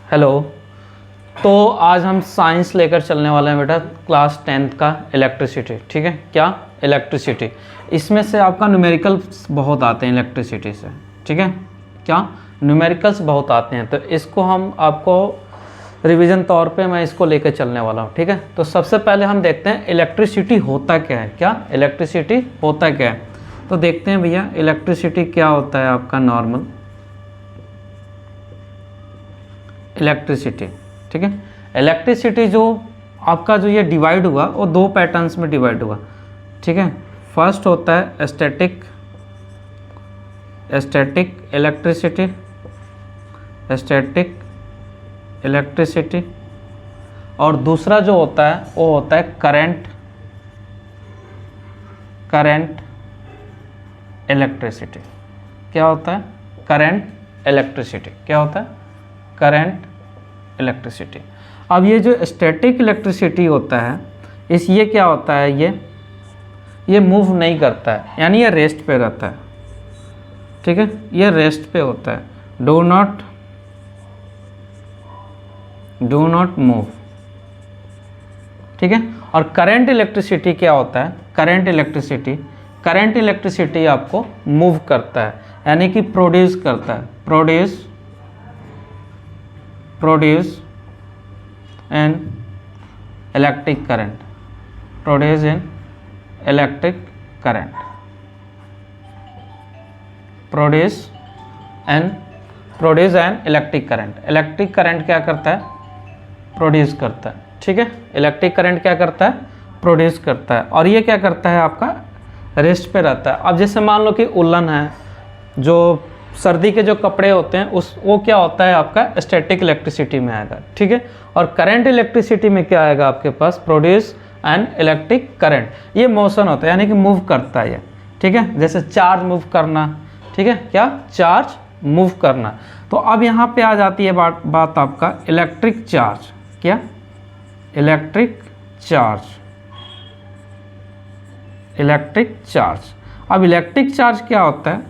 Hello. तो आज हम साइंस लेकर चलने वाले हैं बेटा, क्लास 10th का इलेक्ट्रिसिटी। ठीक है, क्या इलेक्ट्रिसिटी। इसमें से आपका न्यूमेरिकल्स बहुत आते हैं इलेक्ट्रिसिटी से। ठीक है, क्या न्यूमेरिकल्स बहुत आते हैं, तो इसको हम आपको रिवीजन तौर पे मैं इसको लेकर चलने वाला हूँ। ठीक है, तो सबसे पहले हम देखते हैं इलेक्ट्रिसिटी होता क्या है। क्या इलेक्ट्रिसिटी होता क्या है, तो देखते हैं भैया इलेक्ट्रिसिटी क्या होता है आपका नॉर्मल इलेक्ट्रिसिटी। ठीक है, इलेक्ट्रिसिटी जो आपका जो ये डिवाइड हुआ वो दो पैटर्न्स में डिवाइड हुआ। ठीक है, फर्स्ट होता है स्टैटिक इलेक्ट्रिसिटी, स्टैटिक इलेक्ट्रिसिटी, और दूसरा जो होता है वो होता है करंट इलेक्ट्रिसिटी। क्या होता है करंट इलेक्ट्रिसिटी, क्या होता है करंट इलेक्ट्रिसिटी। अब ये जो स्टैटिक इलेक्ट्रिसिटी होता है ये क्या होता है, ये मूव नहीं करता है, यानी ये रेस्ट पे रहता है। ठीक है, ये रेस्ट पे होता है, डू नॉट मूव। ठीक है, और करंट इलेक्ट्रिसिटी क्या होता है, करंट इलेक्ट्रिसिटी आपको मूव करता है, यानी कि प्रोड्यूस करता है, produce an electric current, produce an electric current, produce an electric current. Electric current क्या करता है, प्रोड्यूस करता है। ठीक है, इलेक्ट्रिक करंट क्या करता है, प्रोड्यूस करता है, और ये क्या करता है आपका रेस्ट पे रहता है। अब जैसे मान लो कि उलन है, जो सर्दी के जो कपड़े होते हैं वो क्या होता है आपका स्टैटिक इलेक्ट्रिसिटी में आएगा। ठीक है, और करंट इलेक्ट्रिसिटी में क्या आएगा आपके पास, प्रोड्यूस एन इलेक्ट्रिक करंट। ये मोशन होता है, यानी कि मूव करता है ये। ठीक है, जैसे चार्ज मूव करना। ठीक है, क्या चार्ज मूव करना। तो अब यहाँ पे आ जाती है बात आपका इलेक्ट्रिक चार्ज। क्या इलेक्ट्रिक चार्ज, अब इलेक्ट्रिक चार्ज क्या होता है।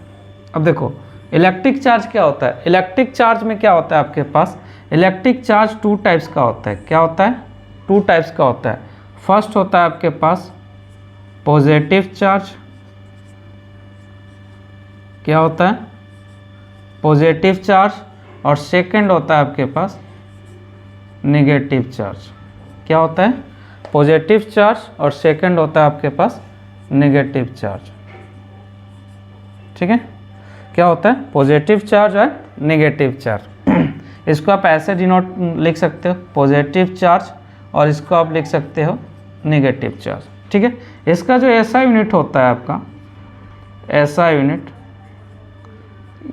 अब देखो इलेक्ट्रिक चार्ज क्या होता है, इलेक्ट्रिक चार्ज में क्या होता है आपके पास, इलेक्ट्रिक चार्ज टू टाइप्स का होता है। क्या होता है, टू टाइप्स का होता है। फर्स्ट होता है आपके पास पॉजिटिव चार्ज। क्या होता है, पॉजिटिव चार्ज, और सेकंड होता है आपके पास नेगेटिव चार्ज। क्या होता है, पॉजिटिव चार्ज, और सेकंड होता है आपके पास नेगेटिव चार्ज। ठीक है, क्या होता है पॉजिटिव चार्ज और नेगेटिव चार्ज। इसको आप ऐसे डिनोट लिख सकते हो, पॉजिटिव चार्ज, और इसको आप लिख सकते हो नेगेटिव चार्ज। ठीक है, इसका जो ऐसा यूनिट होता है आपका, ऐसा यूनिट,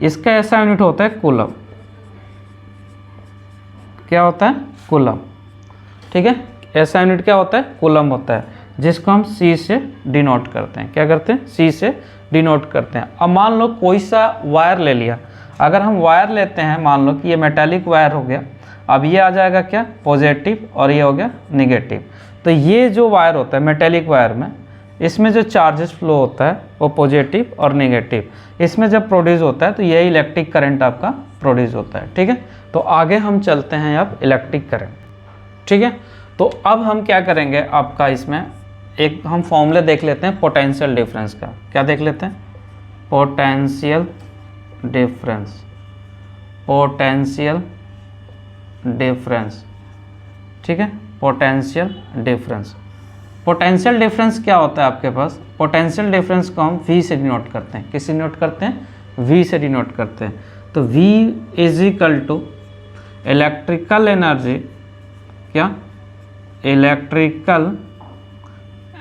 इसका ऐसा यूनिट होता है कूलम। क्या होता है, कूलम। ठीक है, ऐसा यूनिट क्या होता है, कूलम होता है, जिसको हम C से डिनोट करते हैं। क्या करते हैं, C से डिनोट करते हैं। अब मान लो कोई सा वायर ले लिया, अगर हम वायर लेते हैं, मान लो कि ये मेटालिक वायर हो गया, अब ये आ जाएगा क्या पॉजिटिव, और ये हो गया नेगेटिव। तो ये जो वायर होता है मेटालिक वायर में, इसमें जो चार्जेस फ्लो होता है वो पॉजिटिव और नेगेटिव, इसमें जब प्रोड्यूस होता है तो यही इलेक्ट्रिक करंट आपका प्रोड्यूस होता है। ठीक है, तो आगे हम चलते हैं अब इलेक्ट्रिक करंट। ठीक है, तो अब हम क्या करेंगे आपका, इसमें एक हम फॉर्मूले देख लेते हैं पोटेंशियल डिफरेंस का। क्या देख लेते हैं, पोटेंशियल डिफरेंस। ठीक है, पोटेंशियल डिफरेंस क्या होता है आपके पास, पोटेंशियल डिफरेंस को हम V से डिनोट करते हैं। किससे डिनोट करते हैं, V से डिनोट करते हैं। तो V is equal to electrical energy, क्या इलेक्ट्रिकल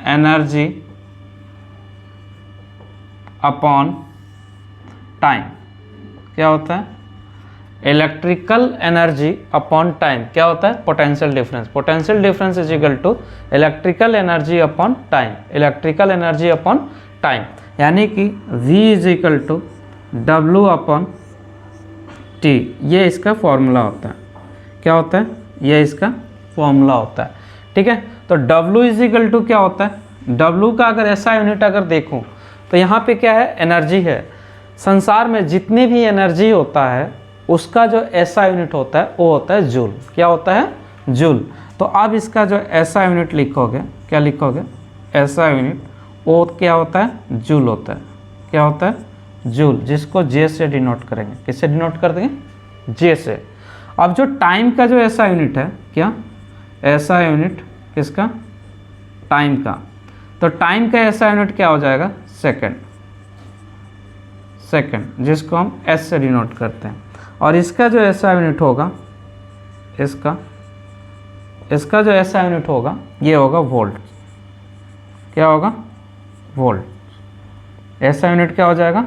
एनर्जी अपॉन टाइम। क्या होता है, इलेक्ट्रिकल एनर्जी अपॉन टाइम। क्या होता है, potential difference is equal to electrical energy upon time, यानी कि V is equal to W upon T। ये इसका फॉर्मूला होता है। क्या होता है, ये इसका फॉर्मूला होता है। ठीक है, तो W इज इक्वल टू क्या होता है, W का अगर ऐसा यूनिट अगर देखूं तो यहाँ पे क्या है, एनर्जी है। संसार में जितनी भी एनर्जी होता है उसका जो एसआई यूनिट होता है वो होता है जूल। क्या होता है? जूल। तो अब इसका जो एसआई यूनिट लिखोगे, क्या लिखोगे? एसआई यूनिट वो क्या होता है? जूल होता है। क्या होता है? जूल, जिसको जे से डिनोट करेंगे। किससे डिनोट कर देंगे? जे से। अब जो टाइम का जो एसआई यूनिट है, क्या एसआई यूनिट किसका? टाइम का। तो टाइम का एसआई यूनिट क्या हो जाएगा? सेकंड। सेकंड, जिसको हम एस से डिनोट करते हैं। और इसका जो एसआई यूनिट होगा, इसका जो एसआई यूनिट होगा ये होगा वोल्ट। क्या होगा? वोल्ट। एसआई यूनिट क्या हो जाएगा?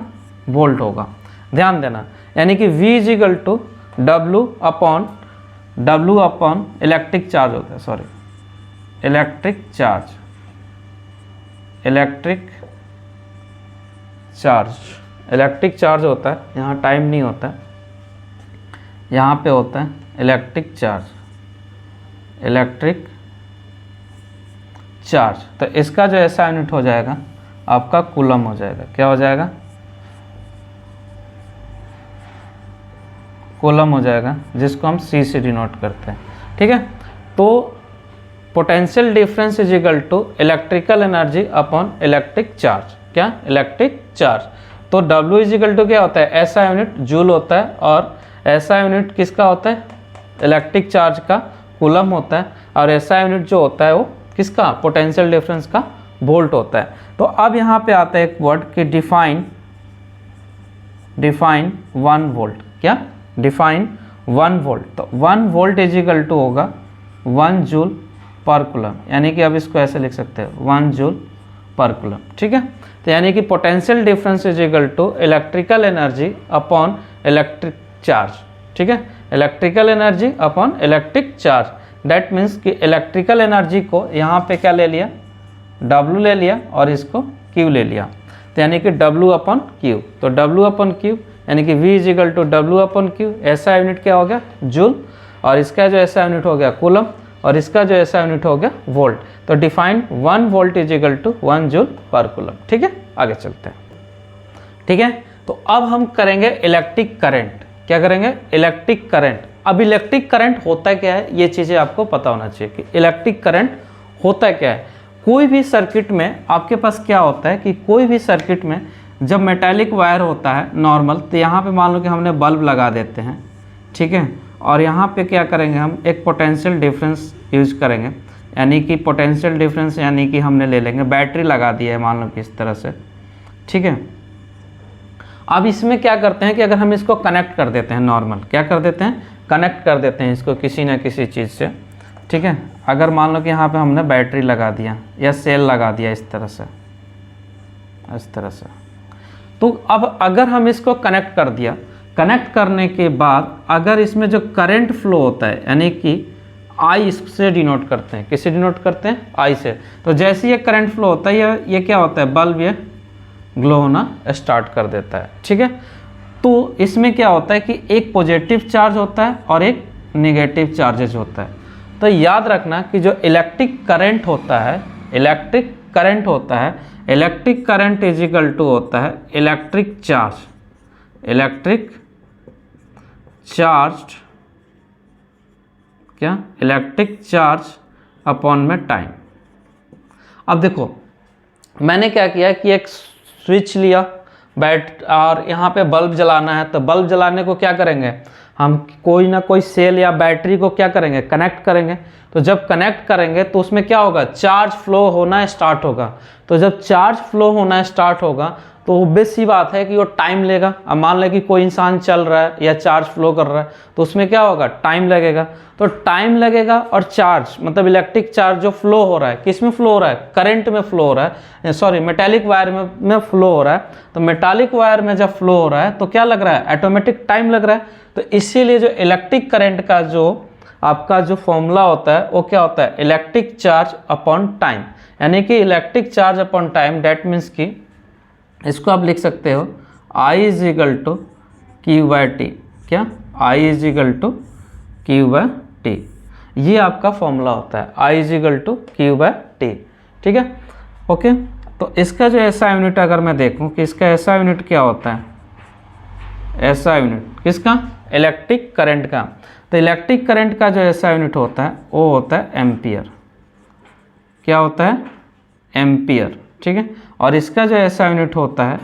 वोल्ट होगा। ध्यान देना, यानी कि V is equal to W upon electric charge होता है, सॉरी इलेक्ट्रिक चार्ज होता है। यहाँ टाइम नहीं होता है, यहाँ पे होता है इलेक्ट्रिक चार्ज। तो इसका जो ऐसा यूनिट हो जाएगा आपका कूलम हो जाएगा। क्या हो जाएगा? कूलम हो जाएगा, जिसको हम C से डिनोट करते हैं। ठीक है, तो potential difference is equal to electrical energy upon electric charge. क्या? Electric charge. तो W इज इक्वल टू क्या होता है? ऐसा यूनिट जूल होता है, और ऐसा यूनिट किसका होता है? इलेक्ट्रिक चार्ज का कूलम होता है। और ऐसा यूनिट जो होता है वो किसका? पोटेंशियल डिफरेंस का वोल्ट होता है। तो अब यहाँ पे आता है एक वर्ड कि डिफाइन 1 वोल्ट। क्या? Define 1 volt. तो 1 वोल्ट इज इक्वल टू होगा 1 जूल पर कूलम, यानी कि अब इसको ऐसे लिख सकते हैं 1 जूल पर कूलम। ठीक है, तो यानी कि potential difference is equal to electrical energy upon electric charge. ठीक है, electrical energy upon electric charge. That means कि इलेक्ट्रिकल एनर्जी को यहाँ पे क्या ले लिया? W ले लिया, और इसको Q ले लिया। तो यानी कि W अपॉन Q। तो W अपॉन Q यानी कि V is equal to W upon Q। ऐसा यूनिट क्या हो गया? जूल। और इसका जो ऐसा यूनिट हो गया कूलम, और इसका जो ऐसा यूनिट हो गया वोल्ट। तो define 1 volt is equal to 1 joule per coulomb. ठीक है, आगे चलते हैं। ठीक है, तो अब हम करेंगे इलेक्ट्रिक करंट। क्या करेंगे? Electric current. अब इलेक्ट्रिक करंट होता क्या है, ये चीज़ें आपको पता होना चाहिए कि इलेक्ट्रिक करंट होता क्या है। कोई भी सर्किट में आपके पास क्या होता है कि कोई भी सर्किट में जब मेटालिक वायर होता है नॉर्मल, तो यहाँ पे मान लो कि हमने बल्ब लगा देते हैं। ठीक है, और यहाँ पे क्या करेंगे? हम एक पोटेंशियल डिफरेंस यूज करेंगे, यानी कि पोटेंशियल डिफरेंस यानी कि हमने ले लेंगे बैटरी लगा दी है मान लो कि इस तरह से। ठीक है, अब इसमें क्या करते हैं कि अगर हम इसको कनेक्ट कर देते हैं नॉर्मल, क्या कर देते हैं? कनेक्ट कर देते हैं इसको किसी न किसी चीज़ से। ठीक है, अगर मान लो कि यहाँ पे हमने बैटरी लगा दिया या सेल लगा दिया इस तरह से, तो अब अगर हम इसको कनेक्ट कर दिया, कनेक्ट करने के बाद अगर इसमें जो करंट फ्लो होता है, यानी कि I इससे डिनोट करते हैं। किससे डिनोट करते हैं? I से। तो जैसे ये करंट फ्लो होता है, ये क्या होता है? बल्ब ये ग्लो होना स्टार्ट कर देता है। ठीक है, तो इसमें क्या होता है कि एक पॉजिटिव चार्ज होता है और एक नेगेटिव चार्जेज होता है। तो याद रखना कि जो इलेक्ट्रिक करंट होता है, electric current is equal to होता है इलेक्ट्रिक चार्ज अपॉन में टाइम। अब देखो मैंने क्या किया कि एक स्विच लिया और यहाँ पे बल्ब जलाना है, तो बल्ब जलाने को क्या करेंगे हम? कोई ना कोई सेल या बैटरी को क्या करेंगे? कनेक्ट करेंगे। तो जब कनेक्ट करेंगे तो उसमें क्या होगा? चार्ज फ्लो होना स्टार्ट होगा। तो जब चार्ज फ्लो होना स्टार्ट होगा तो ऑब्वियस सी बात है कि वो टाइम लेगा। अब मान लें कि कोई इंसान चल रहा है या चार्ज फ्लो कर रहा है, तो उसमें क्या होगा? टाइम लगेगा। तो टाइम लगेगा, और चार्ज मतलब इलेक्ट्रिक चार्ज जो फ्लो हो रहा है, किस में फ्लो हो रहा है? करंट में फ्लो हो रहा है, सॉरी मेटालिक वायर में फ्लो हो रहा है। तो मेटालिक वायर में जब फ्लो हो रहा है तो क्या लग रहा है? ऑटोमेटिक टाइम लग रहा है। तो इसीलिए जो इलेक्ट्रिक करंट का जो आपका जो फॉर्मूला होता है वो क्या होता है? इलेक्ट्रिक चार्ज अपॉन टाइम, यानी कि electric charge upon time. That means कि इसको आप लिख सकते हो I is equal to Q by T. क्या? I is equal to Q by T, ये आपका फॉर्मूला होता है I is equal to Q by T. ठीक है, ओके। तो इसका जो ऐसा यूनिट अगर मैं देखूं कि इसका ऐसा यूनिट क्या होता है? ऐसा यूनिट किसका? इलेक्ट्रिक करंट का। तो इलेक्ट्रिक करंट का जो ऐसा यूनिट होता है वो होता है एम्पियर। क्या होता है? एम्पियर। ठीक है, और इसका जो ऐसा यूनिट होता है,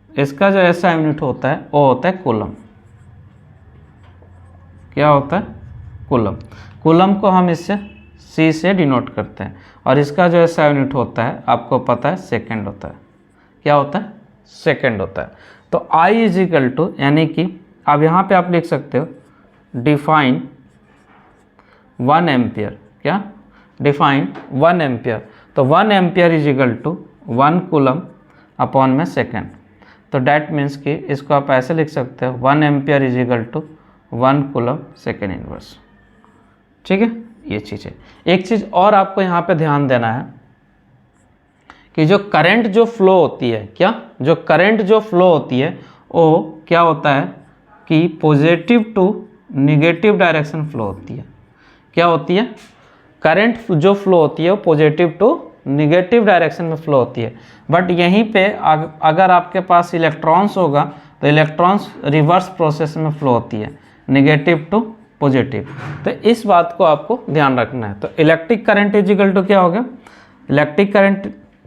इसका जो ऐसा यूनिट होता है वो होता है कूलम। क्या होता है? कूलम। कूलम को हम इससे C से डिनोट करते हैं, और इसका जो ऐसा यूनिट होता है आपको पता है सेकंड होता है। क्या होता है? सेकंड होता है। तो I इज इक्वल टू, यानी कि अब यहाँ पे आप लिख सकते हो डिफाइन 1 एम्पियर। क्या? Define 1 ampere. तो 1 ampere is equal to 1 coulomb upon में सेकेंड। तो डैट मीन्स कि इसको आप ऐसे लिख सकते हो 1 ampere is equal to 1 coulomb second inverse. ठीक है, ये चीज़ है। एक चीज़ और आपको यहाँ पे ध्यान देना है कि जो करंट जो फ्लो होती है, क्या जो करंट जो फ्लो होती है वो क्या होता है कि positive to negative direction flow होती है। क्या होती है? करंट जो फ्लो होती है वो पॉजिटिव टू निगेटिव डायरेक्शन में फ्लो होती है। बट यहीं पे अगर आपके पास इलेक्ट्रॉन्स होगा तो इलेक्ट्रॉन्स रिवर्स प्रोसेस में फ्लो होती है, निगेटिव टू पॉजिटिव। तो इस बात को आपको ध्यान रखना है। तो electric current is equal to क्या हो गया? Electric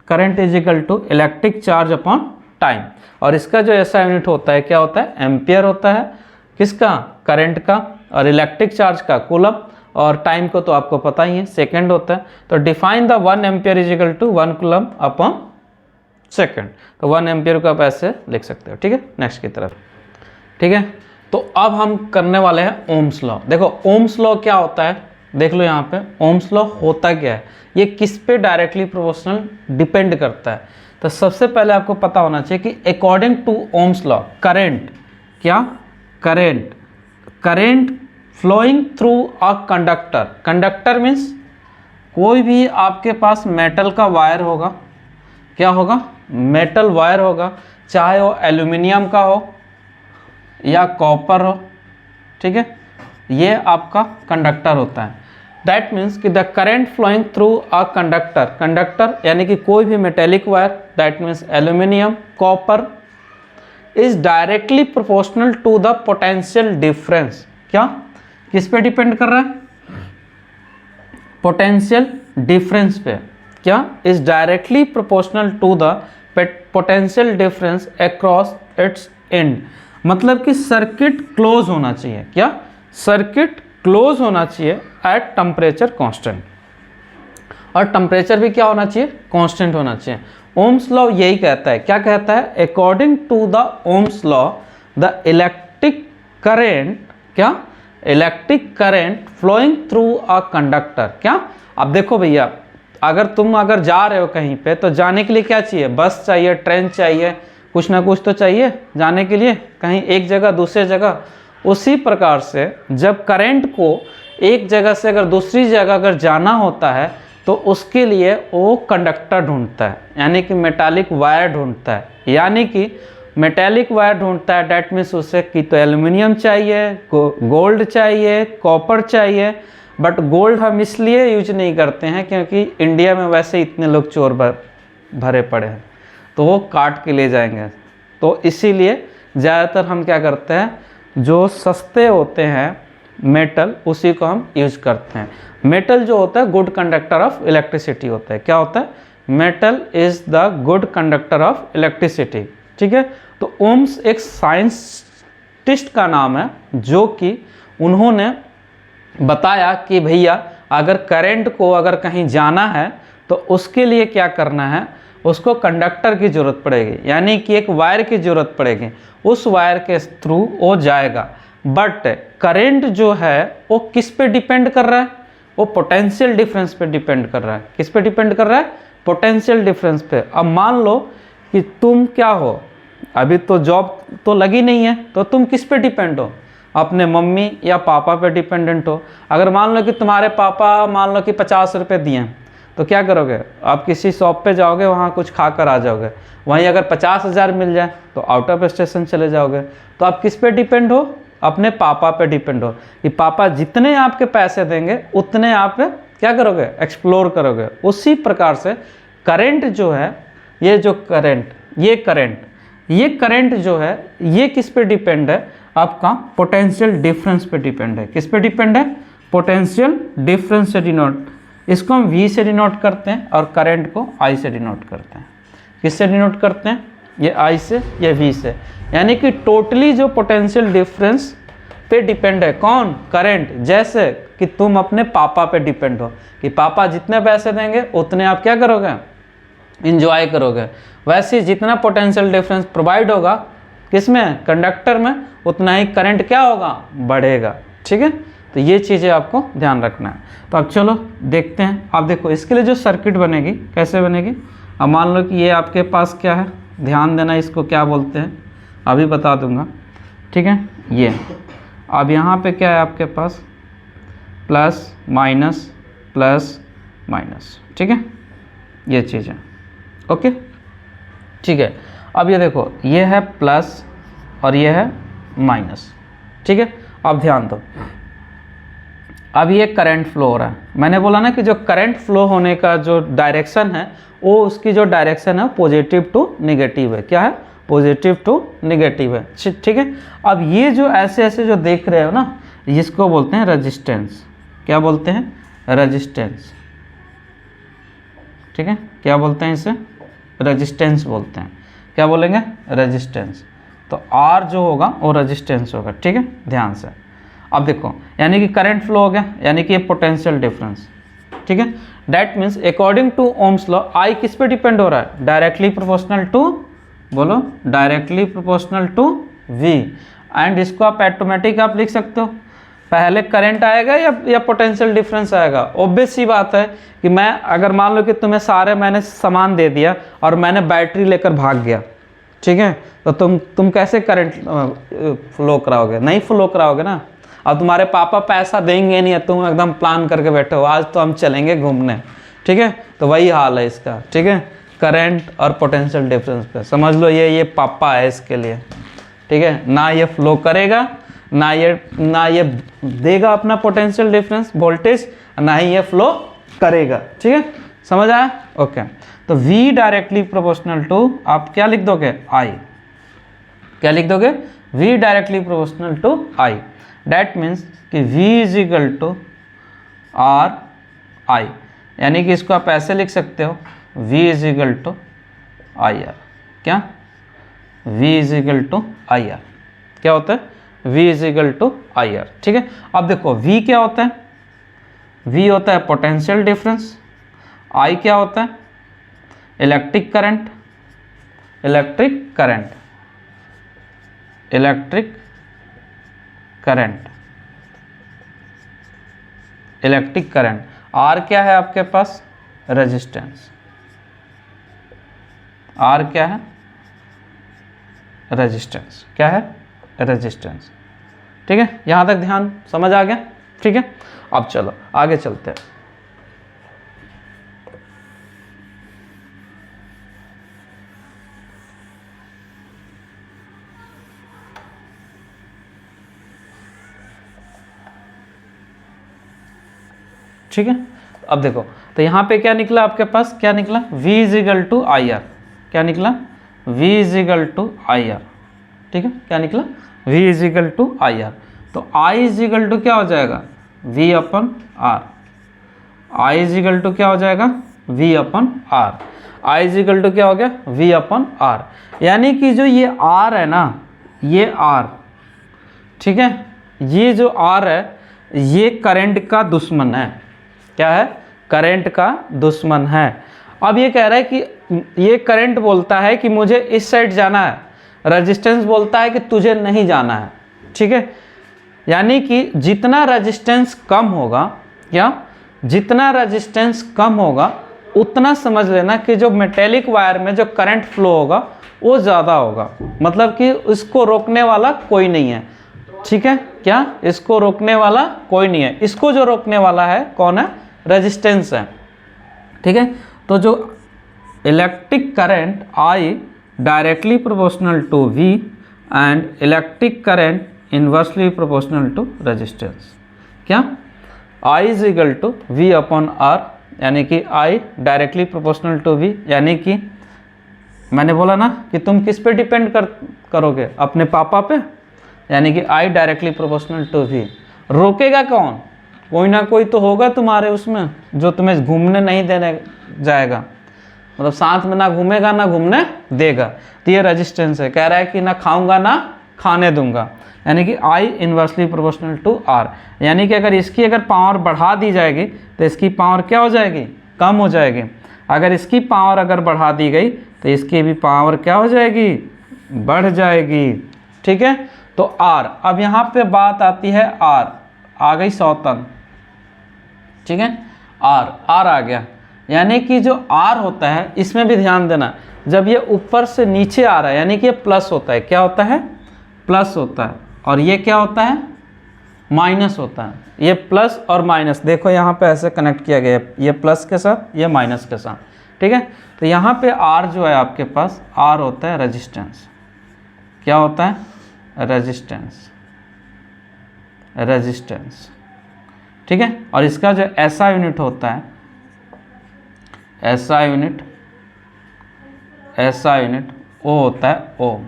current is equal to electric charge upon time, और इसका जो ऐसा यूनिट होता है क्या होता है? एम्पियर होता है। किसका? करंट का। और इलेक्ट्रिक चार्ज का कूलम, और टाइम को तो आपको पता ही है सेकंड होता है। तो define the 1 ampere is equal to 1 coulomb upon second. तो 1 एम्पियर को आप ऐसे लिख सकते हो। ठीक है, नेक्स्ट की तरफ। ठीक है, तो अब हम करने वाले हैं ओम्स लॉ। देखो ओम्स लॉ क्या होता है, देख लो यहाँ पे ओम्स लॉ होता क्या है, ये किस पे डायरेक्टली प्रोपोर्शनल डिपेंड करता है। तो सबसे पहले आपको पता होना चाहिए कि according to Ohm's law current, क्या? Current flowing through a conductor. Conductor means कोई भी आपके पास मेटल का वायर होगा। क्या होगा? मेटल वायर होगा, चाहे वो एल्यूमिनियम का हो या कॉपर हो। ठीक है, ये आपका कंडक्टर होता है। दैट मीन्स कि the current flowing through a conductor यानी कि कोई भी metallic wire, that means aluminium, copper, is directly proportional to the potential difference. क्या? किस पे डिपेंड कर रहा है? पोटेंशियल डिफरेंस पे। क्या? Is directly proportional to the potential difference across its end. मतलब कि सर्किट क्लोज होना चाहिए। क्या? सर्किट क्लोज होना चाहिए एट टेम्परेचर कांस्टेंट, और टेम्परेचर भी क्या होना चाहिए? कांस्टेंट होना चाहिए। ओम्स लॉ यही कहता है। क्या कहता है? According to the Ohm's law the electric current, क्या? Electric current flowing through a conductor. क्या? अब देखो भैया, अगर जा रहे हो कहीं पे तो जाने के लिए क्या चाहिए? बस चाहिए, ट्रेन चाहिए, कुछ ना कुछ तो चाहिए जाने के लिए, कहीं एक जगह दूसरे जगह। उसी प्रकार से जब करंट को एक जगह से अगर दूसरी जगह अगर जाना होता है तो उसके लिए वो कंडक्टर ढूंढता है, यानी कि मेटालिक वायर ढूंढता है। यानी कि मेटेलिक वायर ढूंढता है, डैट मीन्स उसे कि तो एल्यूमिनियम चाहिए, गोल्ड चाहिए, कॉपर चाहिए। बट गोल्ड हम इसलिए यूज नहीं करते हैं क्योंकि इंडिया में वैसे इतने लोग चोर भरे पड़े हैं, तो वो काट के ले जाएंगे। तो इसीलिए ज़्यादातर हम क्या करते हैं, जो सस्ते होते हैं मेटल उसी को हम यूज करते हैं। मेटल जो होता है गुड कंडक्टर ऑफ इलेक्ट्रिसिटी होता है। क्या होता है? Metal is the good conductor of electricity. ठीक है, तो ओम्स एक साइंटिस्ट का नाम है जो कि उन्होंने बताया कि भैया अगर करंट को अगर कहीं जाना है तो उसके लिए क्या करना है, उसको कंडक्टर की ज़रूरत पड़ेगी, यानी कि एक वायर की ज़रूरत पड़ेगी, उस वायर के थ्रू वो जाएगा। बट करंट जो है वो किस पे डिपेंड कर रहा है? वो पोटेंशियल डिफरेंस पे डिपेंड कर रहा है। किस पे डिपेंड कर रहा है? पोटेंशियल डिफरेंस पे। अब मान लो कि तुम क्या हो, अभी तो जॉब तो लगी नहीं है, तो तुम किस पे डिपेंड हो? अपने मम्मी या पापा पे डिपेंडेंट हो। अगर मान लो कि तुम्हारे पापा मान लो कि 50 रुपये दिए, तो क्या करोगे? आप किसी शॉप पे जाओगे, वहाँ कुछ खा कर आ जाओगे। वहीं अगर 50,000 मिल जाए तो आउट ऑफ स्टेशन चले जाओगे। तो आप किस पे डिपेंड हो? अपने पापा पे डिपेंड हो कि पापा जितने आपके पैसे देंगे उतने आप क्या करोगे? एक्सप्लोर करोगे। उसी प्रकार से करंट जो है, ये करंट ये करंट जो है ये किस पे डिपेंड है, आपका पोटेंशियल डिफरेंस पे डिपेंड है। किस पे डिपेंड है, पोटेंशियल डिफरेंस से डिनोट, इसको हम V से डिनोट करते हैं और करंट को I से डिनोट करते हैं। किससे डिनोट करते हैं, ये I से, ये V से, यानी कि टोटली जो पोटेंशियल डिफरेंस पे डिपेंड है कौन, करंट। जैसे कि तुम अपने पापा पे डिपेंड हो कि पापा जितने पैसे देंगे उतने आप क्या करोगे, इंजॉय करोगे। वैसे ही जितना पोटेंशियल डिफरेंस प्रोवाइड होगा किसमें, कंडक्टर में, उतना ही करंट क्या होगा, बढ़ेगा। ठीक है, तो ये चीज़ें आपको ध्यान रखना है। तो अब चलो देखते हैं। आप देखो इसके लिए जो सर्किट बनेगी कैसे बनेगी। अब मान लो कि ये आपके पास क्या है, ध्यान देना, इसको क्या बोलते हैं अभी बता दूंगा। ठीक है, ये अब यहाँ पे क्या है आपके पास, प्लस माइनस प्लस माइनस। ठीक है, ये चीज़ है। ओके, ठीक है। अब ये देखो ये है प्लस और ये है माइनस। ठीक है, अब ध्यान दो, अब ये करंट फ्लो हो रहा है। मैंने बोला ना कि जो करंट फ्लो होने का जो डायरेक्शन है वो उसकी जो डायरेक्शन है पॉजिटिव टू नेगेटिव है। क्या है, पॉजिटिव टू नेगेटिव है। ठीक है, अब ये जो ऐसे ऐसे जो देख रहे हो ना, इसको बोलते हैं रेजिस्टेंस। क्या बोलते हैं, रेजिस्टेंस। ठीक है, क्या बोलते हैं इसे, रेजिस्टेंस बोलते हैं। क्या बोलेंगे, रेजिस्टेंस। तो R जो होगा वो रेजिस्टेंस होगा। ठीक है, ध्यान से। अब देखो यानी कि करंट फ्लो हो गया, यानी कि ये पोटेंशियल डिफरेंस। ठीक है, that means according to Ohm's law I किस पे डिपेंड हो रहा है, डायरेक्टली प्रोपोर्शनल टू, बोलो, directly proportional to V। And इसको आप ऑटोमेटिक आप लिख सकते हो, पहले करंट आएगा या पोटेंशियल डिफरेंस आएगा। ऑब्वियस सी बात है कि मैं अगर मान लो कि तुम्हें सारे मैंने सामान दे दिया और मैंने बैटरी लेकर भाग गया, ठीक है, तो तुम कैसे करंट फ्लो कराओगे, नहीं फ्लो कराओगे ना। अब तुम्हारे पापा पैसा देंगे नहीं, तुम एकदम प्लान करके बैठे हो आज तो हम चलेंगे घूमने। ठीक है, तो वही हाल है इसका। ठीक है, करंट और पोटेंशियल डिफरेंस पे समझ लो ये पापा है इसके लिए। ठीक है, ना ये फ्लो करेगा, ना ये देगा अपना पोटेंशियल डिफरेंस वोल्टेज, ना ही ये फ्लो करेगा। ठीक है, समझ आया। ओके, तो V डायरेक्टली प्रोपोर्शनल टू, आप क्या लिख दोगे, I। क्या लिख दोगे, V directly proportional to I। That means कि V is equal to R I, यानी कि इसको आप ऐसे लिख सकते हो, V is equal to IR। क्या, V is equal to IR क्या होता है, V is equal to IR। ठीक है, अब देखो V क्या होता है, V होता है पोटेंशियल डिफरेंस, I क्या होता है, electric current, electric current, electric current, electric current. R क्या है आपके पास, रेजिस्टेंस। R क्या है, रेजिस्टेंस। क्या है, रेजिस्टेंस। ठीक है, यहां तक ध्यान समझ आ गया। ठीक है, अब चलो आगे चलते हैं। ठीक है, अब देखो तो यहाँ पे क्या निकला आपके पास, क्या निकला, V is equal to IR। क्या निकला, V is equal to IR। ठीक है, क्या निकला, V is equal to IR। तो I इज इक्वल टू क्या हो जाएगा, V upon R। I is equal to क्या हो जाएगा, V upon R। I is equal to क्या हो गया, V अपन R। यानी कि जो ये R है ना, ये R, ठीक है, ये जो R है ये करंट का दुश्मन है। क्या है, करंट का दुश्मन है। अब ये कह रहा है कि ये करंट बोलता है कि मुझे इस साइड जाना है, रेजिस्टेंस बोलता है कि तुझे नहीं जाना है। ठीक है, यानी कि जितना रेजिस्टेंस कम होगा, क्या, जितना रेजिस्टेंस कम होगा उतना समझ लेना कि जो मेटेलिक वायर में जो करंट फ्लो होगा वो ज़्यादा होगा, मतलब कि इसको रोकने वाला कोई नहीं है। ठीक है, क्या, इसको रोकने वाला कोई नहीं है, इसको जो रोकने वाला है कौन है, रेजिस्टेंस है। ठीक है, तो जो electric current I directly proportional to V and electric current inversely proportional to resistance. क्या, I is equal to V upon R, यानी कि I directly proportional to V, यानी कि मैंने बोला ना कि तुम किस पे डिपेंड करोगे, अपने पापा पे, यानी कि I directly proportional to V। रोकेगा कौन? कोई ना कोई तो होगा तुम्हारे उसमें जो तुम्हें घूमने नहीं देने जाएगा, मतलब साथ में ना घूमेगा ना घूमने देगा। तो ये रेजिस्टेंस है, कह रहा है कि ना खाऊंगा ना खाने दूंगा, यानी कि I inversely proportional to R। यानी कि अगर इसकी अगर पावर बढ़ा दी जाएगी तो इसकी पावर क्या हो जाएगी? कम हो जाएगी। अगर इसकी पावर अगर बढ़ा दी गई तो इसकी भी पावर क्या हो जाएगी? बढ़ जाएगी। ठीक है, तो R। अब यहाँ पे बात आती है R, आ गई 100 टन। ठीक है, R आ गया, यानी कि जो R होता है इसमें भी ध्यान देना, जब ये ऊपर से नीचे आ रहा है यानी कि ये प्लस होता है। क्या होता है? प्लस होता है। और ये क्या होता है? माइनस होता है। ये प्लस और माइनस देखो यहाँ पे ऐसे कनेक्ट किया गया है, ये प्लस के साथ ये माइनस के साथ। ठीक है, तो यहाँ पे R जो है आपके पास, R होता है रेजिस्टेंस। क्या होता है? Resistance, resistance. ठीक है, और इसका जो ऐसा यूनिट होता है, ऐसा यूनिट वो होता है ओम।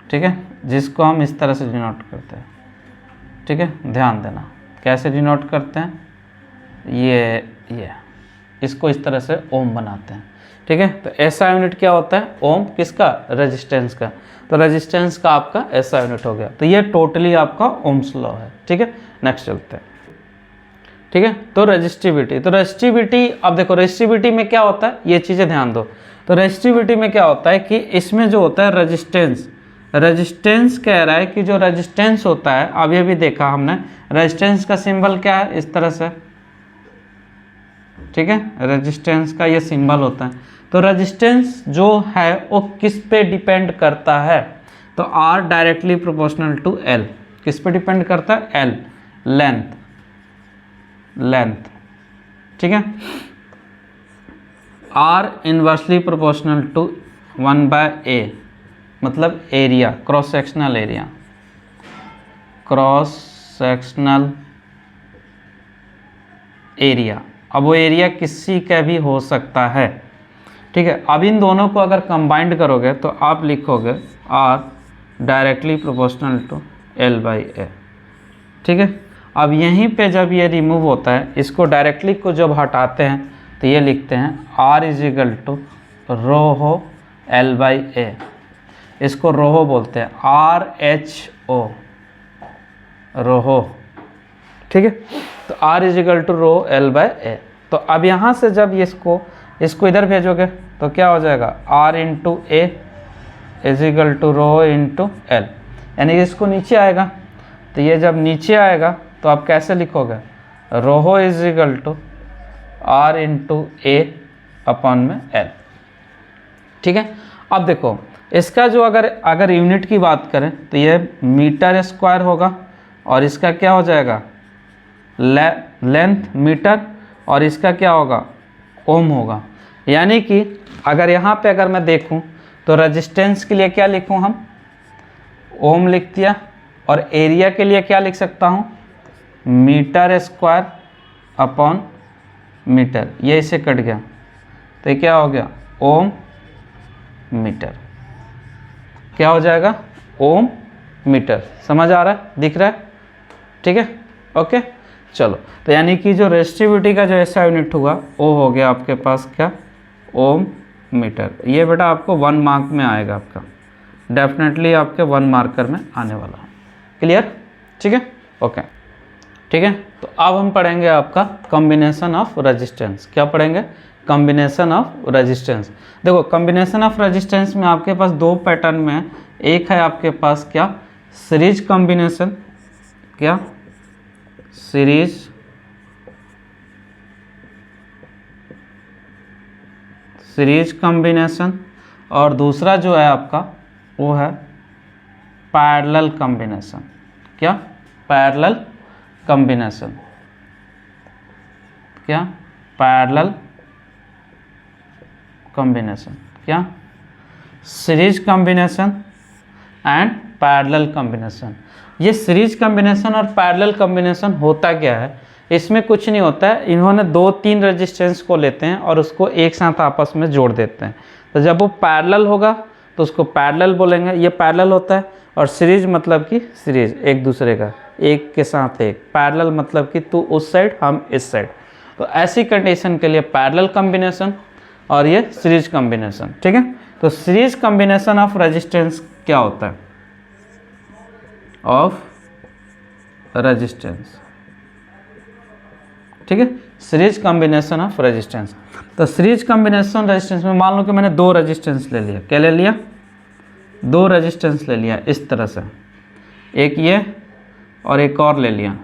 ठीक है, जिसको हम इस तरह से डिनोट करते हैं। ठीक है, ध्यान देना कैसे डिनोट करते हैं, ये इसको इस तरह से ओम बनाते हैं। ठीक है, तो ऐसा यूनिट क्या होता है? ओम। किसका? रेजिस्टेंस का। तो रेजिस्टेंस का आपका ऐसा यूनिट हो गया। तो ये टोटली आपका ओम्स लॉ है। ठीक है, नेक्स्ट चलते हैं। ठीक है, तो रेजिस्टिविटी, तो रेजिस्टिविटी, अब देखो रेजिस्टिविटी में क्या होता है, ये चीज़ें ध्यान दो। तो रेजिस्टिविटी में क्या होता है कि इसमें जो होता है रेजिस्टेंस कह रहा है कि जो रेजिस्टेंस होता है, अब ये भी देखा हमने, रेजिस्टेंस का सिंबल क्या है? इस तरह से। ठीक है, रेजिस्टेंस का ये सिंबल होता है। तो रेजिस्टेंस जो है वो किस पे डिपेंड करता है? तो R directly proportional to L। किस पे डिपेंड करता है? L, length. ठीक है, R inversely proportional to 1/A, मतलब area, cross sectional area, cross sectional area. अब वो एरिया किसी का भी हो सकता है। ठीक है, अब इन दोनों को अगर कंबाइंड करोगे तो आप लिखोगे R directly proportional to L/A। ठीक है, अब यहीं पे जब ये रिमूव होता है, इसको डायरेक्टली को जब हटाते हैं तो ये लिखते हैं R = ρ L/A। इसको रोहो बोलते हैं, RHO, रोहो। ठीक है, तो R = ρ L/A। तो अब यहाँ से जब इसको इधर भेजोगे तो क्या हो जाएगा? R × A = ρ × L, यानी कि इसको नीचे आएगा। तो ये जब नीचे आएगा तो आप कैसे लिखोगे? ρ = R × A/L। ठीक है, अब देखो इसका जो अगर यूनिट की बात करें तो ये मीटर स्क्वायर होगा, और इसका क्या हो जाएगा? लेंथ मीटर, और इसका क्या होगा? ओम होगा। यानी कि अगर यहाँ पे अगर मैं देखूँ तो रेजिस्टेंस के लिए क्या लिखूँ हम? ओम लिख दिया, और एरिया के लिए क्या लिख सकता हूँ? Metre square upon metre. ये इसे कट गया तो ये क्या हो गया? Ohm metre. क्या हो जाएगा? Ohm metre. समझ आ रहा है? दिख रहा है? ठीक है, ओके, चलो। तो यानी कि जो रेजिस्टिविटी का जो ऐसा यूनिट होगा वो हो गया आपके पास क्या? ओम मीटर। ये बेटा आपको 1 मार्क में आएगा, आपका डेफिनेटली आपके 1 मार्कर में आने वाला है। क्लियर? ठीक है, ओके, ठीक है। तो अब हम पढ़ेंगे आपका कॉम्बिनेशन ऑफ रेजिस्टेंस। क्या पढ़ेंगे? Combination of resistance. देखो कॉम्बिनेशन ऑफ रेजिस्टेंस में आपके पास 2 पैटर्न में है। एक है आपके पास क्या? Series combination. क्या? Series combination. और दूसरा जो है आपका वो है पैरेलल कॉम्बिनेशन। क्या? Parallel combination. क्या? Parallel combination. क्या? Series combination and parallel combination. ये सीरीज कॉम्बिनेशन और पैरेलल कॉम्बिनेशन होता क्या है? इसमें कुछ नहीं होता है, इन्होंने 2-3 रेजिस्टेंस को लेते हैं और उसको एक साथ आपस में जोड़ देते हैं। तो जब वो पैरेलल होगा तो उसको पैरेलल बोलेंगे, ये पैरेलल होता है। और सीरीज मतलब कि सीरीज एक दूसरे का, एक के साथ एक। पैरेलल मतलब कि तू उस साइड हम इस साइड। तो ऐसी कंडीशन के लिए पैरेलल कॉम्बिनेशन और ये सीरीज कॉम्बिनेशन, ठीक है। तो सीरीज कॉम्बिनेशन ऑफ रेजिस्टेंस क्या होता है? ऑफ रेजिस्टेंस, ठीक है, सीरीज कॉम्बिनेशन ऑफ रेजिस्टेंस। तो सीरीज कॉम्बिनेशन रेजिस्टेंस में मान लो कि मैंने 2 रेजिस्टेंस ले लिया। क्या ले लिया? 2 रेजिस्टेंस ले लिया इस तरह से, एक ये और एक और ले लिया,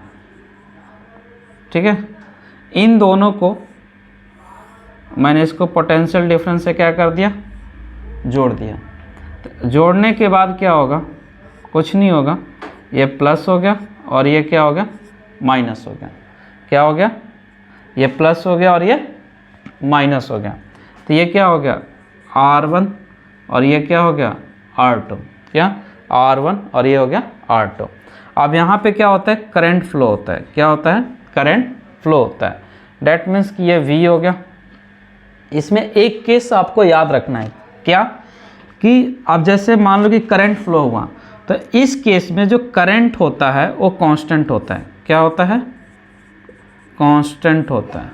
ठीक है। इन दोनों को मैंने इसको पोटेंशियल डिफरेंस से क्या कर दिया? जोड़ दिया। तो जोड़ने के बाद क्या होगा? कुछ नहीं होगा, ये प्लस हो गया और ये क्या हो गया? माइनस हो गया। क्या हो गया? ये प्लस हो गया और ये माइनस हो गया। तो ये क्या हो गया? R1 और ये क्या हो गया? R2। क्या? R1 और ये हो गया R2। अब यहाँ पे क्या होता है? करंट फ्लो होता है। क्या होता है? करंट फ्लो होता है। डैट मीन्स कि ये V हो गया। इसमें एक केस आपको याद रखना है, क्या कि अब जैसे मान लो कि करंट फ्लो हुआ, तो इस केस में जो करंट होता है वो कांस्टेंट होता है। क्या होता है? कांस्टेंट होता है।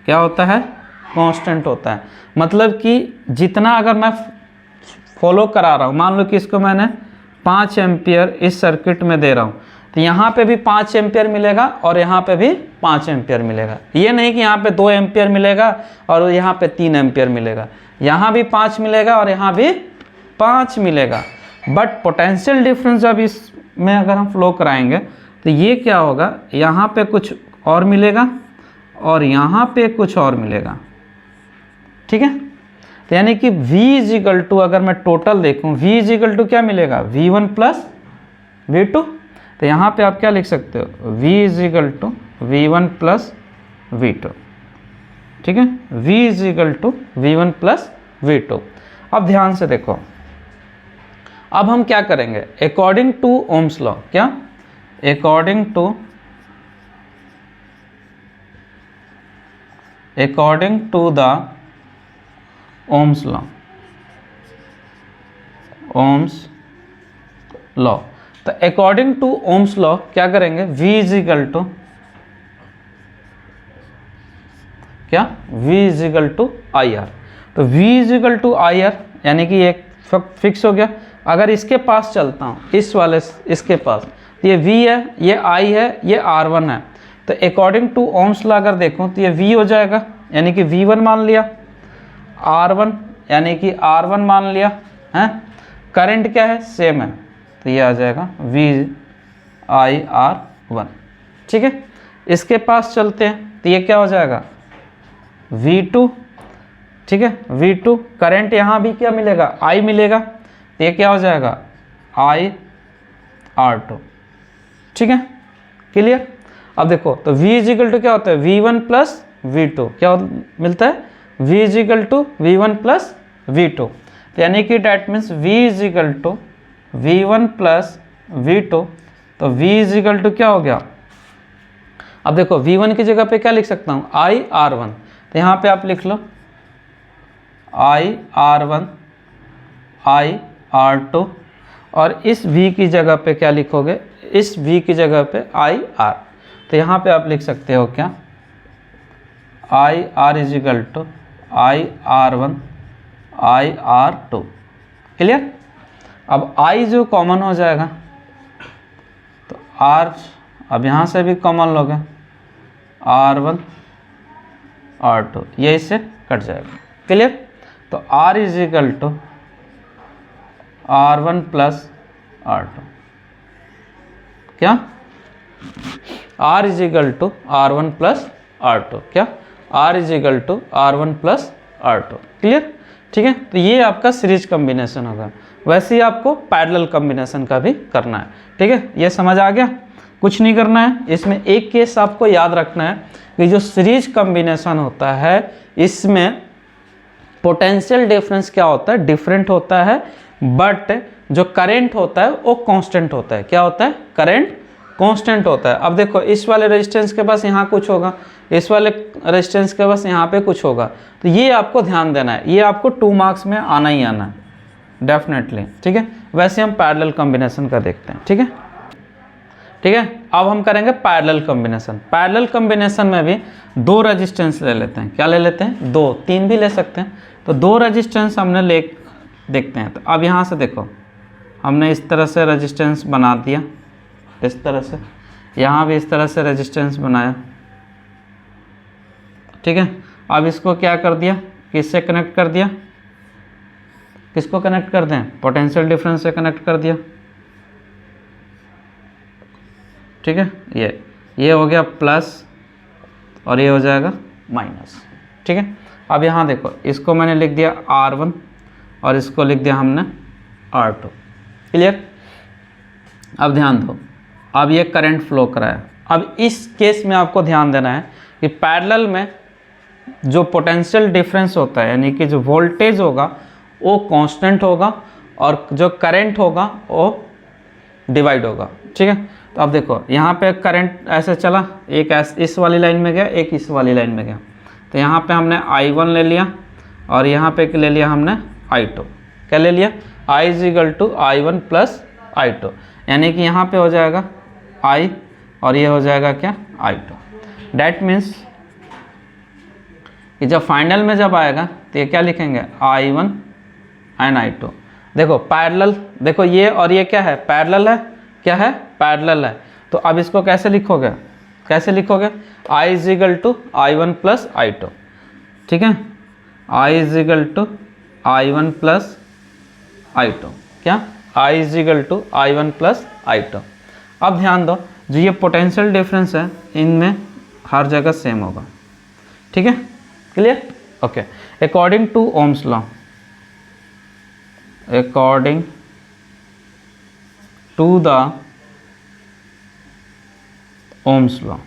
क्या होता है? कांस्टेंट होता है। मतलब कि जितना अगर मैं फॉलो करा रहा हूँ, मान लो कि इसको मैंने 5 एम्पियर इस सर्किट में दे रहा हूँ, तो यहाँ पे भी 5 एम्पियर मिलेगा और यहाँ पे भी 5 एम्पियर मिलेगा। ये नहीं कि यहाँ पे 2 एम्पियर मिलेगा और यहाँ पे 3 एम्पियर मिलेगा। यहाँ भी 5 मिलेगा और यहाँ भी 5 मिलेगा। बट पोटेंशियल डिफरेंस जब इसमें अगर हम फ्लो कराएंगे तो ये क्या होगा? यहाँ पे कुछ और मिलेगा और यहाँ पे कुछ और मिलेगा, ठीक है। तो यानी कि V इजिकल टू, अगर मैं टोटल देखूँ, V इजिकल टू क्या मिलेगा? V1 plus V2। तो यहाँ पे आप क्या लिख सकते हो? V is equal to V1 plus V2, ठीक है। V is equal to V1 plus V2। अब ध्यान से देखो, अब हम क्या करेंगे? अकॉर्डिंग टू ओम्स लॉ, क्या? According to the Ohm's law, Ohm's law. तो अकॉर्डिंग टू ओम्स लॉ क्या करेंगे? V इजिकल टू क्या? V is equal to IR। तो V इजिकल टू IR यानी कि एक फिक्स हो गया। अगर इसके पास चलता हूँ, इस वाले इसके पास, तो ये V है, ये I है, ये R1 है। तो अकॉर्डिंग टू ओम्स लॉ अगर देखूँ तो ये V हो जाएगा, यानी कि V1 मान लिया, R1 यानी कि R1 मान लिया है। करंट क्या है? सेम है, तो ये आ जाएगा VIR1, ठीक है। इसके पास चलते हैं तो ये क्या हो जाएगा? V2, ठीक है। V2 करंट यहाँ भी क्या मिलेगा? I मिलेगा, तो ये क्या हो जाएगा? IR2, ठीक है। क्लियर? अब देखो, तो V इजिकल टू क्या होता है? V1 plus V2। क्या मिलता है? V is equal to V1 plus V2। तो यानी कि that means V is equal to V1 plus V2। तो V इजिकल टू क्या हो गया? अब देखो, V1 की जगह पे क्या लिख सकता हूँ? IR1। तो यहाँ पे आप लिख लो IR1 IR2, और इस V की जगह पे क्या लिखोगे? इस V की जगह पे IR। तो यहाँ पे आप लिख सकते हो क्या? IR is equal to IR1 IR2। Clear? अब I जो कॉमन हो जाएगा तो R, अब यहाँ से भी कॉमन लोगे, R1 R2, ये इससे कट जाएगा। क्लियर? तो R is equal to R1 plus R2। क्या? R is equal to R1 plus R2। क्या? R is equal to R1 plus R2। Clear? ठीक है। तो ये आपका सीरीज कॉम्बिनेशन होगा। वैसे ही आपको पैरेलल कॉम्बिनेशन का भी करना है। ठीक है, ये समझ आ गया? कुछ नहीं करना है। इसमें एक केस आपको याद रखना है कि जो सीरीज कॉम्बिनेशन होता है इसमें पोटेंशियल डिफरेंस क्या होता है? डिफरेंट होता है, बट जो करंट होता है वो कांस्टेंट होता है। क्या होता है? करंट कांस्टेंट होता है। अब देखो इस वाले रेजिस्टेंस के पास यहाँ कुछ होगा, इस वाले रेजिस्टेंस के पास यहाँ पे कुछ होगा, तो ये आपको ध्यान देना है, ये आपको 2 मार्क्स में आना ही आना है डेफिनेटली, ठीक है। वैसे हम पैरेलल कॉम्बिनेशन का देखते हैं, ठीक है, ठीक है। अब हम करेंगे पैरेलल कॉम्बिनेशन। पैरेलल कॉम्बिनेशन में भी 2 रेजिस्टेंस ले लेते हैं। क्या ले लेते हैं? 2, 3 भी ले सकते हैं। तो 2 रेजिस्टेंस हमने ले देखते हैं। तो अब यहाँ से देखो, हमने इस तरह से रेजिस्टेंस बना दिया, इस तरह से, यहाँ भी इस तरह से रेजिस्टेंस बनाया, ठीक है। अब इसको क्या कर दिया, किससे कनेक्ट कर दिया, किसको कनेक्ट कर दें, पोटेंशियल डिफरेंस से कनेक्ट कर दिया, ठीक है। ये हो गया प्लस और ये हो जाएगा माइनस, ठीक है। अब यहाँ देखो, इसको मैंने लिख दिया R1 और इसको लिख दिया हमने R2, क्लियर। अब ध्यान दो, अब ये करंट फ्लो कराया। अब इस केस में आपको ध्यान देना है कि पैरेलल में जो पोटेंशियल डिफरेंस होता है, यानी कि जो वोल्टेज होगा वो कांस्टेंट होगा और जो करंट होगा वो डिवाइड होगा, ठीक है। तो अब देखो यहाँ पे करंट ऐसे चला, एक इस वाली लाइन में गया, एक इस वाली लाइन में गया। तो यहाँ पे हमने I1 ले लिया और यहाँ पे ले लिया हमने I2। क्या ले लिया? I = I1 + I2, यानी कि यहाँ पे हो जाएगा I और ये हो जाएगा क्या, I2। डैट मीन्स कि जब फाइनल में जब आएगा तो ये क्या लिखेंगे, I1 एंड I2। देखो पैरेलल, देखो ये और ये क्या है, पैरेलल है, क्या है, पैरेलल है। तो अब इसको कैसे लिखोगे, कैसे लिखोगे, I = I1 + I2, ठीक है। I = I1 + I2, क्या, I = I1 + I2। अब ध्यान दो, जो ये पोटेंशियल डिफरेंस है इनमें हर जगह सेम होगा, ठीक है, clear, okay. According to Ohm's law, according to the Ohm's law,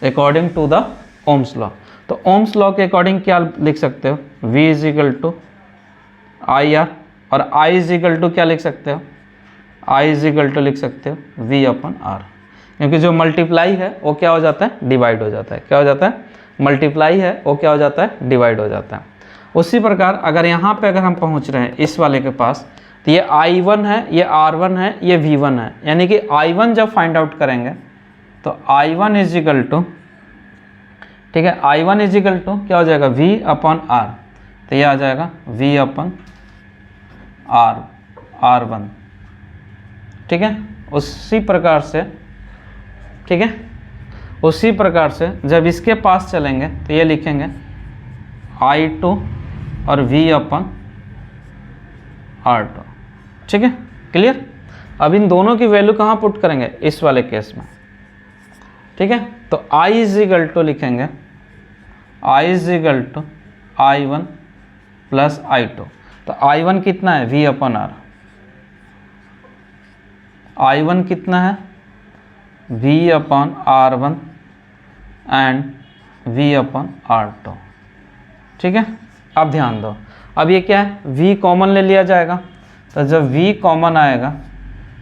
according to the Ohm's law। तो Ohm's law के अकॉर्डिंग क्या लिख सकते हो, V = IR और I = क्या लिख सकते हो, I = लिख सकते हो V/R, क्योंकि जो मल्टीप्लाई है वो क्या हो जाता है, डिवाइड हो जाता है। क्या हो जाता है, मल्टीप्लाई है वो क्या हो जाता है, डिवाइड हो जाता है। उसी प्रकार अगर यहाँ पे अगर हम पहुँच रहे हैं इस वाले के पास, तो ये I1 है, ये R1 है, ये V1 है, यानी कि I1 जब फाइंड आउट करेंगे तो I1 = ठीक है, I1 = क्या हो जाएगा, V/R। तो ये आ जाएगा V/R1, ठीक है। उसी प्रकार से, ठीक है, उसी प्रकार से जब इसके पास चलेंगे तो ये लिखेंगे I2 और V/R2, ठीक है, क्लियर। अब इन दोनों की वैल्यू कहाँ पुट करेंगे, इस वाले केस में, ठीक है। तो I = लिखेंगे I = I1 + I2। तो I1 कितना है, V/R, I1 कितना है, V/R1 एंड V/R2, ठीक है। अब ध्यान दो, अब ये क्या है, V कॉमन ले लिया जाएगा। तो जब V कॉमन आएगा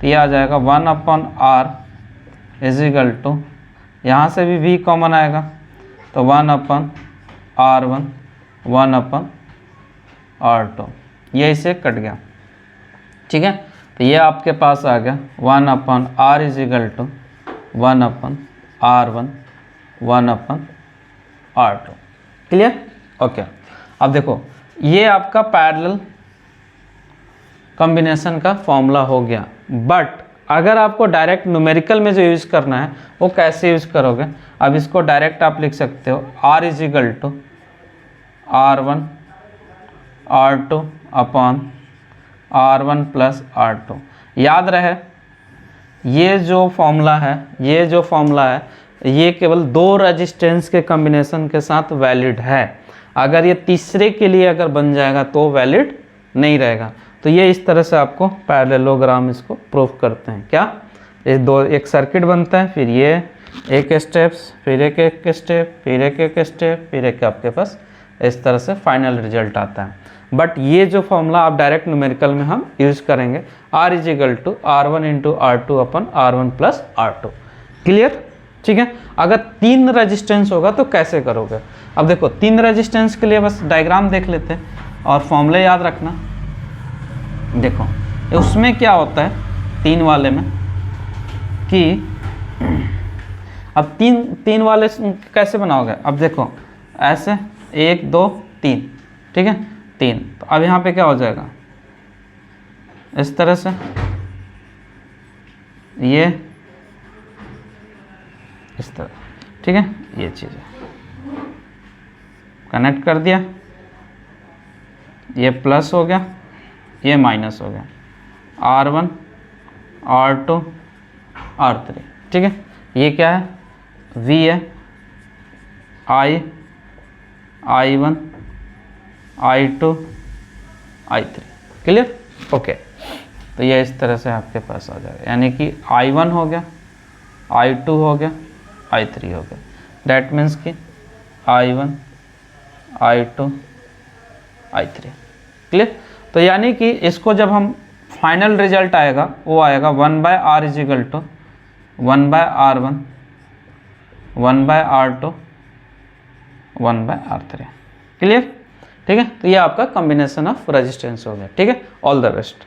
तो ये आ जाएगा 1/R = यहाँ से भी V कॉमन आएगा तो 1/R1 1/R2, ये इसे कट गया, ठीक है। तो ये आपके पास आ गया 1/R = 1/R1 1/R2, clear, okay. अब देखो ये आपका पैरेलल कॉम्बिनेशन का फॉर्मूला हो गया। बट अगर आपको डायरेक्ट न्यूमेरिकल में जो यूज़ करना है वो कैसे यूज़ करोगे, अब इसको डायरेक्ट आप लिख सकते हो R = R1 R2 R1 + R2। याद रहे ये जो फॉर्मूला है, ये जो फॉर्मूला है ये केवल 2 रेजिस्टेंस के कॉम्बिनेशन के साथ वैलिड है। अगर ये तीसरे के लिए अगर बन जाएगा तो वैलिड नहीं रहेगा। तो ये इस तरह से आपको पैरेललोग्राम इसको प्रूफ करते हैं। क्या, ये दो, एक सर्किट बनता है, फिर ये एक स्टेप्स, फिर एक स्टेप, फिर एक स्टेप, फिर एक आपके पास इस तरह से फाइनल रिजल्ट आता है। बट ये जो फॉर्मूला आप डायरेक्ट न्यूमेरिकल में हम यूज करेंगे, R is equal to R1 into R2 upon R1 plus R2। Clear? ठीक है। अगर 3 रेजिस्टेंस होगा तो कैसे करोगे? अब देखो 3 रेजिस्टेंस के लिए बस डायग्राम देख लेते हैं और फॉर्मूले याद रखना। देखो उसमें क्या होता है 3 वाले में कि अब तीन वाले कैसे बनाओगे? अब देखो ऐसे 1 2 3, ठीक है 3, तो अब यहाँ पे क्या हो जाएगा इस तरह से, ये इस तरह, ठीक है ये चीज़ है, कनेक्ट कर दिया, ये प्लस हो गया, ये माइनस हो गया, R1 R2 R3, ठीक है। ये क्या है? V है, I1 I2 I3। Clear? Okay, तो ये इस तरह से आपके पास आ जाएगा, यानी कि I1 हो गया, I2 हो गया, I3 हो गया। डैट मीन्स कि I1 I2 I3। क्लियर? तो यानी कि इसको जब हम फाइनल रिजल्ट आएगा वो आएगा 1/R is equal to 1/R1 1/R2 1/R3। Clear? ठीक है, तो ये आपका कॉम्बिनेशन ऑफ रेजिस्टेंस हो गया। ठीक है, ऑल द बेस्ट।